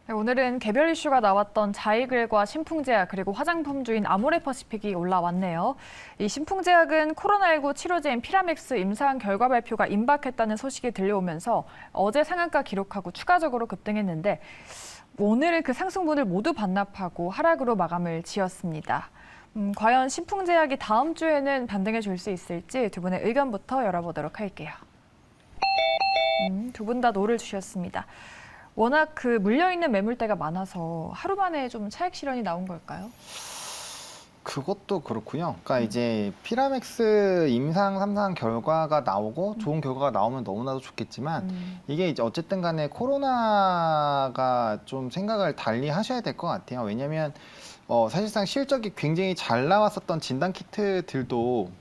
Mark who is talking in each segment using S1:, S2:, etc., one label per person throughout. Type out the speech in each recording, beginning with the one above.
S1: 네, 오늘은 개별 이슈가 나왔던 자이글과 신풍제약 그리고 화장품주인 아모레퍼시픽이 올라왔네요. 이 신풍제약은 코로나19 치료제인 피라맥스 임상 결과 발표가 임박했다는 소식이 들려오면서 어제 상한가 기록하고 추가적으로 급등했는데 오늘은 그 상승분을 모두 반납하고 하락으로 마감을 지었습니다. 과연 신풍제약이 다음 주에는 반등해 줄 수 있을지 두 분의 의견부터 열어보도록 할게요. 두 분 다 노를 주셨습니다. 워낙 그 물려있는 매물대가 많아서 하루 만에 좀 차익 실현이 나온 걸까요?
S2: 그것도 그렇고요. 그러니까 이제 피라맥스 임상 3상 결과가 나오고 좋은 결과가 나오면 너무나도 좋겠지만 이게 이제 어쨌든 간에 코로나가 좀 생각을 달리 하셔야 될 것 같아요. 왜냐면 사실상 실적이 굉장히 잘 나왔었던 진단 키트들도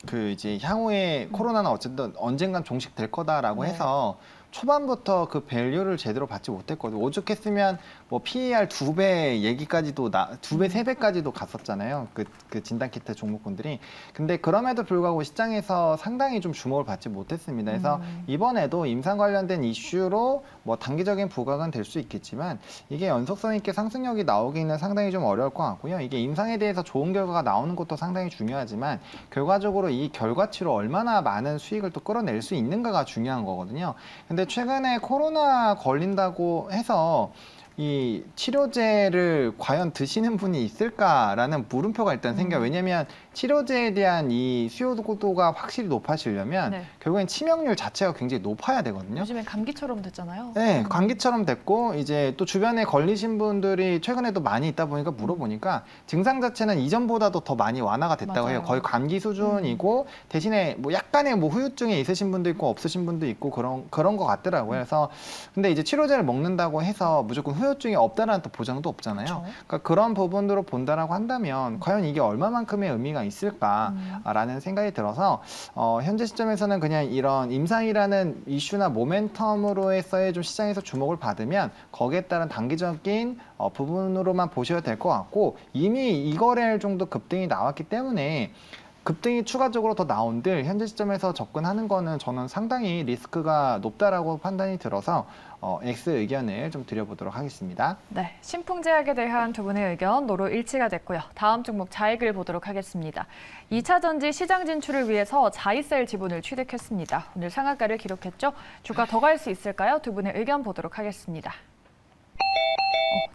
S2: 그 이제 향후에 코로나는 어쨌든 언젠간 종식될 거다라고
S1: 네.
S2: 해서 초반부터 그 밸류를 제대로 받지 못했거든요. 오죽했으면 뭐 PER 2배 얘기까지도 2배, 3배까지도 갔었잖아요. 그 진단키트 종목군들이. 근데 그럼에도 불구하고 시장에서 상당히 좀 주목을 받지 못했습니다. 그래서 이번에도 임상 관련된 이슈로 뭐 단기적인 부각은 될 수 있겠지만 이게 연속성 있게 상승력이 나오기는 상당히 좀 어려울 것 같고요. 이게 임상에 대해서 좋은 결과가 나오는 것도 상당히 중요하지만 결과적으로 이 결과치로 얼마나 많은 수익을 또 끌어낼 수 있는가가 중요한 거거든요. 근데 최근에 코로나 걸린다고 해서 이 치료제를 과연 드시는 분이 있을까라는 물음표가 일단 생겨요. 왜냐하면 치료제에 대한 이 수요도가 확실히 높아지려면
S1: 네.
S2: 결국엔 치명률 자체가 굉장히 높아야 되거든요.
S1: 요즘엔 감기처럼 됐잖아요.
S2: 네, 감기처럼 됐고 이제 또 주변에 걸리신 분들이 최근에도 많이 있다 보니까 물어보니까 증상 자체는 이전보다도 더 많이 완화가 됐다고
S1: 맞아요.
S2: 해요. 거의 감기 수준이고 대신에 뭐 약간의 뭐 후유증이 있으신 분도 있고 없으신 분도 있고 그런 것 같더라고요. 그래서 근데 이제 치료제를 먹는다고 해서 무조건 후유증이 없다라는 또 보장도 없잖아요.
S1: 그렇죠.
S2: 그러니까 그런 부분으로 본다라고 한다면 과연 이게 얼마만큼의 의미가 있을까라는 생각이 들어서 현재 시점에서는 그냥 이런 임상이라는 이슈나 모멘텀으로서의 좀 시장에서 주목을 받으면 거기에 따른 단기적인 부분으로만 보셔야 될 것 같고 이미 2거래일 정도 급등이 나왔기 때문에 급등이 추가적으로 더 나온들 현재 시점에서 접근하는 거는 저는 상당히 리스크가 높다라고 판단이 들어서 X 의견을 좀 드려보도록 하겠습니다.
S1: 네, 신풍제약에 대한 두 분의 의견 노로 일치가 됐고요. 다음 종목 자이글 보도록 하겠습니다. 2차 전지 시장 진출을 위해서 자이셀 지분을 취득했습니다. 오늘 상한가를 기록했죠. 주가 더 갈 수 있을까요? 두 분의 의견 보도록 하겠습니다.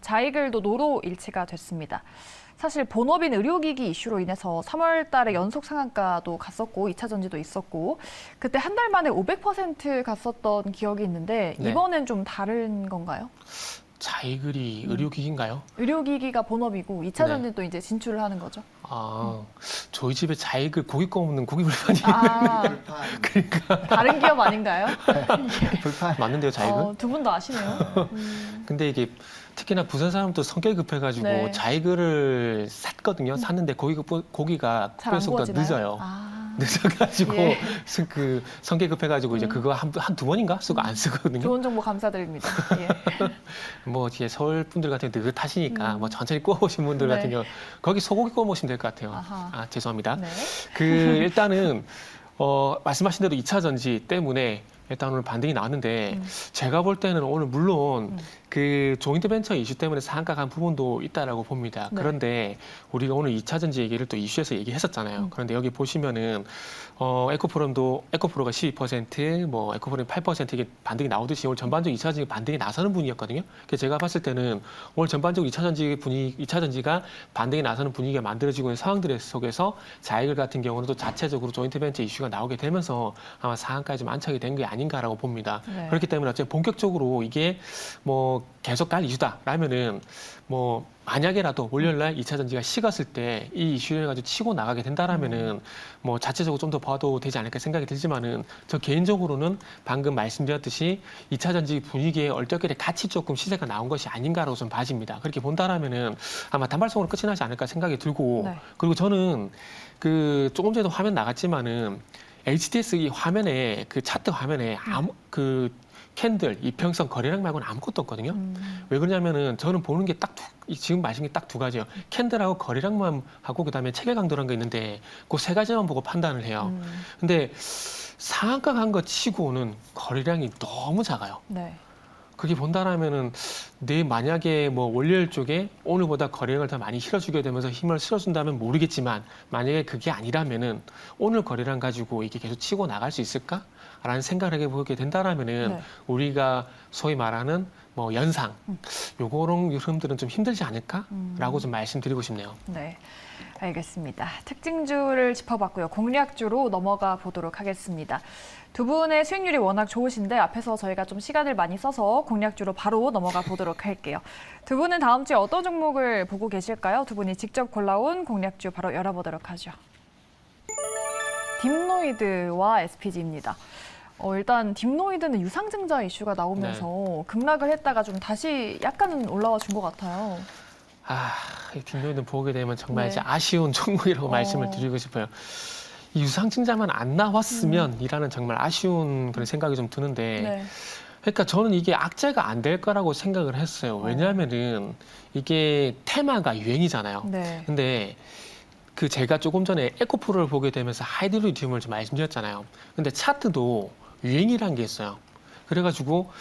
S1: 자이글도 노로 일치가 됐습니다. 사실 본업인 의료기기 이슈로 인해서 3월 달에 연속 상한가도 갔었고 2차 전지도 있었고 그때 한 달 만에 500% 갔었던 기억이 있는데
S3: 네.
S1: 이번엔 좀 다른 건가요?
S3: 자이글이 의료기기인가요?
S1: 의료기기가 본업이고 2차
S3: 네.
S1: 전지는 또 이제 진출을 하는 거죠.
S3: 저희 집에 자이글 고기 구워 먹는 고기 불판이
S1: 아,
S3: 그러니까
S1: 다른 기업 아닌가요?
S2: 불판.
S3: 맞는데요, 자이글?
S1: 두 분 다 아시네요.
S3: 근데 이게 특히나 부산 사람도 성격이 급해가지고
S1: 네.
S3: 자이글을 샀거든요. 샀는데 고기가
S1: 잘 안
S3: 속도가
S1: 구워지나요?
S3: 늦어요.
S1: 아,
S3: 늦어가지고
S1: 예.
S3: 그 성격 급해가지고 이제 그거 한두 번인가 쓰고 안 쓰거든요.
S1: 좋은 정보 감사드립니다. 예.
S3: 뭐 이제 서울 분들 같은 경우 느긋하시니까 뭐 천천히 구워보신 분들
S1: 네.
S3: 같은 경우 거기 소고기 구워 먹으면 될 것 같아요.
S1: 아하.
S3: 죄송합니다.
S1: 네.
S3: 일단은 말씀하신 대로 2차 전지 때문에 일단 오늘 반등이 나왔는데 제가 볼 때는 오늘 물론 그 조인트 벤처 이슈 때문에 상한가 간 부분도 있다라고 봅니다.
S1: 네.
S3: 그런데 우리가 오늘 2차 전지 얘기를 또 이슈에서 얘기했었잖아요. 그런데 여기 보시면은 에코프로가 12%, 뭐 에코프롬이 8% 이게 반등이 나오듯이 오늘 전반적으로 2차 전지 반등이 나서는 분위기였거든요. 그래서 제가 봤을 때는 오늘 전반적으로 2차 전지가 반등이 나서는 분위기가 만들어지고 있는 상황들 속에서 자이글 같은 경우는 또 자체적으로 조인트 벤처 이슈가 나오게 되면서 아마 상한가에 좀 안착이 된 게 아닌가라고 봅니다.
S1: 네.
S3: 그렇기 때문에 어쨌든 본격적으로 이게 뭐 계속 갈 이슈다라면은 뭐 만약에라도 월요일날 2차 전지가 식었을 때 이 이슈를 가지고 치고 나가게 된다라면은 뭐 자체적으로 좀 더 봐도 되지 않을까 생각이 들지만은 저 개인적으로는 방금 말씀드렸듯이 2차 전지 분위기에 얼떨결에 같이 조금 시세가 나온 것이 아닌가라고 좀 봐집니다. 그렇게 본다라면은 아마 단발성으로 끝이 나지 않을까 생각이 들고
S1: 네.
S3: 그리고 저는 그 조금 전에도 화면 나갔지만은 HTS 이 화면에 그 차트 화면에 그 캔들, 이평선, 거래량 말고는 아무것도 없거든요. 왜 그러냐면은 저는 보는 게 지금 말씀이 딱 두 가지예요. 캔들하고 거래량만 하고 그다음에 체결 강도라는 게 있는데 그 세 가지만 보고 판단을 해요. 근데 상한가 간 거 치고는 거래량이 너무 작아요.
S1: 네.
S3: 그게 본다라면은 만약에 뭐 월요일 쪽에 오늘보다 거래량을 더 많이 실어주게 되면서 힘을 실어준다면 모르겠지만 만약에 그게 아니라면은 오늘 거래량 가지고 이게 계속 치고 나갈 수 있을까라는 생각을 해보게 된다라면은
S1: 네.
S3: 우리가 소위 말하는 뭐 연상 요런 흐름들은 좀 힘들지 않을까라고 좀 말씀드리고 싶네요.
S1: 네, 알겠습니다. 특징주를 짚어봤고요. 공략주로 넘어가 보도록 하겠습니다. 두 분의 수익률이 워낙 좋으신데 앞에서 저희가 좀 시간을 많이 써서 공략주로 바로 넘어가 보도록 할게요. 두 분은 다음 주에 어떤 종목을 보고 계실까요? 두 분이 직접 골라온 공략주 바로 열어보도록 하죠. 딥노이드와 SPG입니다. 일단 딥노이드는 유상증자 이슈가 나오면서 급락을 했다가 좀 다시 약간은 올라와 준 것 같아요.
S3: 이 딥노이드 보게 되면 정말
S1: 네.
S3: 이제 아쉬운 종목이라고 말씀을 드리고 싶어요. 이 유상증자만 안 나왔으면이라는 정말 아쉬운 그런 생각이 좀 드는데
S1: 네.
S3: 그러니까 저는 이게 악재가 안 될 거라고 생각을 했어요. 왜냐하면은 이게 테마가 유행이잖아요.
S1: 네.
S3: 근데 그 제가 조금 전에 에코프로를 보게 되면서 하이드로리튬을 좀 말씀드렸잖아요. 근데 차트도 유행이라는 게 있어요. 그래가지고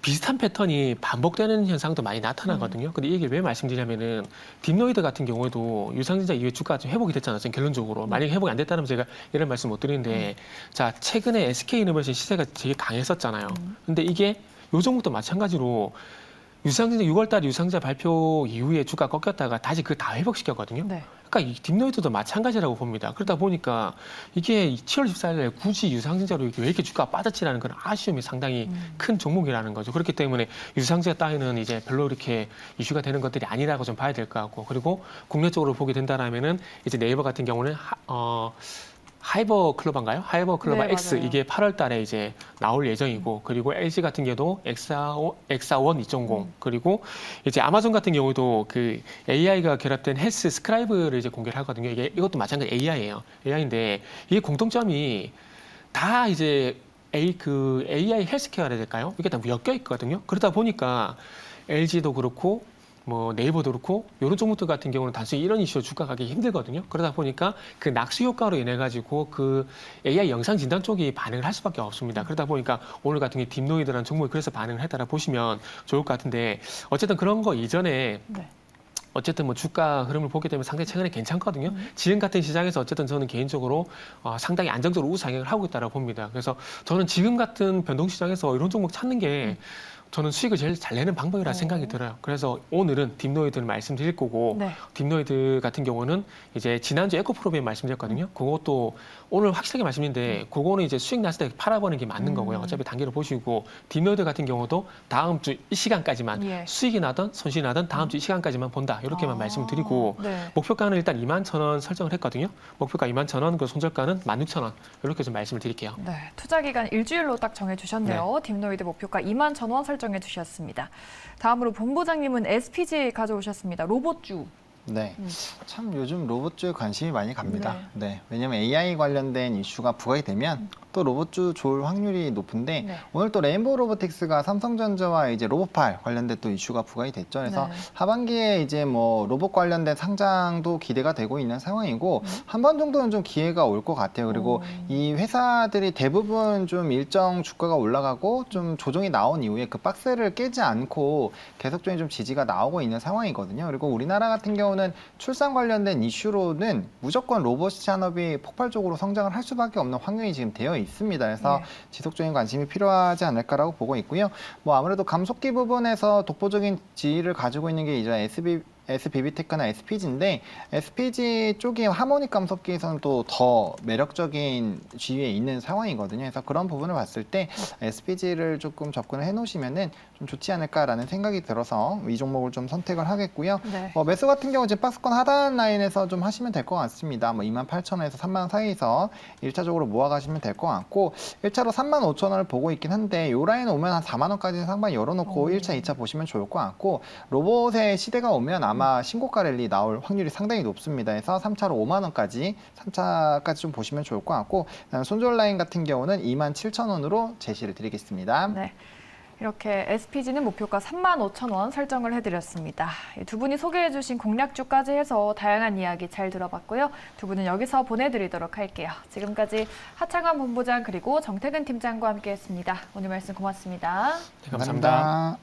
S3: 비슷한 패턴이 반복되는 현상도 많이 나타나거든요. 근데 이게 왜 말씀드리냐면은 딥노이드 같은 경우에도 유상증자 이후에 주가가 좀 회복이 됐잖아요. 지금 결론적으로. 만약에 회복이 안 됐다면 제가 이런 말씀 못 드리는데 자, 최근에 SK이노베이션 시세가 되게 강했었잖아요. 근데 이게 요 종목도 마찬가지로 유상증자 6월달 유상증자 발표 이후에 주가 꺾였다가 다시 그 다 회복시켰거든요.
S1: 네.
S3: 그러니까 이 딥노이드도 마찬가지라고 봅니다. 그러다 보니까 이게 7월 14일에 굳이 유상증자로 왜 이렇게 주가가 빠졌지라는 그런 아쉬움이 상당히 큰 종목이라는 거죠. 그렇기 때문에 유상증자 따위는 이제 별로 이렇게 이슈가 되는 것들이 아니라고 좀 봐야 될 것 같고, 그리고 국내적으로 보게 된다라면은 이제 네이버 같은 경우는 하이버 클로바인가요? 하이버 클로바
S1: 네,
S3: X
S1: 맞아요.
S3: 이게 8월 달에 이제 나올 예정이고, 그리고 LG 같은 경우도 엑사원 2.0 그리고 이제 아마존 같은 경우도 그 AI가 결합된 헬스 스크라이브를 이제 공개를 하거든요. 이것도 마찬가지 AI예요. AI인데 이게 공통점이 다 이제 AI 헬스케어라 해야 될까요? 이게 다 엮여 있거든요. 그러다 보니까 LG도 그렇고 뭐 네이버도 그렇고 이런 종목들 같은 경우는 단순히 이런 이슈로 주가 가기 힘들거든요. 그러다 보니까 그 낙수 효과로 인해 가지고 그 AI 영상 진단 쪽이 반응을 할 수밖에 없습니다. 그러다 보니까 오늘 같은 게 딥노이드라는 종목이 그래서 반응을 했다라 보시면 좋을 것 같은데, 어쨌든 그런 거 이전에
S1: 네.
S3: 어쨌든 뭐 주가 흐름을 보게 되면 상당히 최근에 괜찮거든요. 지금 같은 시장에서 어쨌든 저는 개인적으로 상당히 안정적으로 우상향을 하고 있다고 봅니다. 그래서 저는 지금 같은 변동 시장에서 이런 종목 찾는 게 저는 수익을 제일 잘 내는 방법이라 생각이 들어요. 그래서 오늘은 딥노이드를 말씀드릴 거고,
S1: 네.
S3: 딥노이드 같은 경우는 이제 지난주 에코프로비에 말씀드렸거든요. 그것도 오늘 확실하게 말씀드리는데 그거는 이제 수익 났을 때 팔아버리는 게 맞는 거고요. 어차피 단기로 보시고, 딥노이드 같은 경우도 다음 주 이 시간까지만
S1: 예.
S3: 수익이 나든 손실이 나든 다음 주 이 시간까지만 본다. 이렇게만 말씀드리고,
S1: 네.
S3: 목표가는 일단 21,000원 설정을 했거든요. 목표가 21,000원, 그 손절가는 16,000원. 이렇게 좀 말씀을 드릴게요.
S1: 네, 투자 기간 일주일로 딱 정해주셨네요. 딥노이드 목표가 21,000원 설정해 주셨습니다. 다음으로 본부장님은 SPG 가져오셨습니다. 로봇주.
S2: 네, 참 요즘 로봇주에 관심이 많이 갑니다. 네, 왜냐면 AI 관련된 이슈가 부각이 되면 또 로봇주 좋을 확률이 높은데,
S1: 네.
S2: 오늘 또 레인보우 로보틱스가 삼성전자와 이제 로봇팔 관련된 또 이슈가 부각이 됐죠. 그래서
S1: 네.
S2: 하반기에 이제 뭐 로봇 관련된 상장도 기대가 되고 있는 상황이고, 한 번 정도는 좀 기회가 올 것 같아요. 그리고 이 회사들이 대부분 좀 일정 주가가 올라가고 좀 조정이 나온 이후에 그 박스를 깨지 않고 계속적인 좀 지지가 나오고 있는 상황이거든요. 그리고 우리나라 같은 경우는 출산 관련된 이슈로는 무조건 로봇 산업이 폭발적으로 성장을 할 수밖에 없는 환경이 지금 되어 있습니다. 그래서 지속적인 관심이 필요하지 않을까라고 보고 있고요. 뭐 아무래도 감속기 부분에서 독보적인 지위를 가지고 있는 게 이제 SBB테크나 SPG인데, SPG 쪽이 하모닉 감속기에서는 또 더 매력적인 지위에 있는 상황이거든요. 그래서 그런 부분을 봤을 때 SPG를 조금 접근을 해놓으시면은 좀 좋지 않을까라는 생각이 들어서 이 종목을 좀 선택을 하겠고요.
S1: 네.
S2: 매수 같은 경우 이제 박스권 하단 라인에서 좀 하시면 될 것 같습니다. 뭐 28,000원에서 3만 사이에서 1차적으로 모아가시면 될 것 같고, 1차로 35,000원을 보고 있긴 한데 요 라인 오면 한 4만 원까지는 상반 열어놓고 1차, 2차 보시면 좋을 것 같고, 로봇의 시대가 오면 아마 신고가 랠리 나올 확률이 상당히 높습니다. 그래서 3차로 5만 원까지 3차까지 좀 보시면 좋을 것 같고, 손절 라인 같은 경우는 27,000원으로 제시를 드리겠습니다.
S1: 네. 이렇게 SPG는 목표가 35,000원 설정을 해드렸습니다. 두 분이 소개해주신 공략주까지 해서 다양한 이야기 잘 들어봤고요. 두 분은 여기서 보내드리도록 할게요. 지금까지 하창원 본부장 그리고 정태근 팀장과 함께했습니다. 오늘 말씀 고맙습니다.
S3: 네, 감사합니다.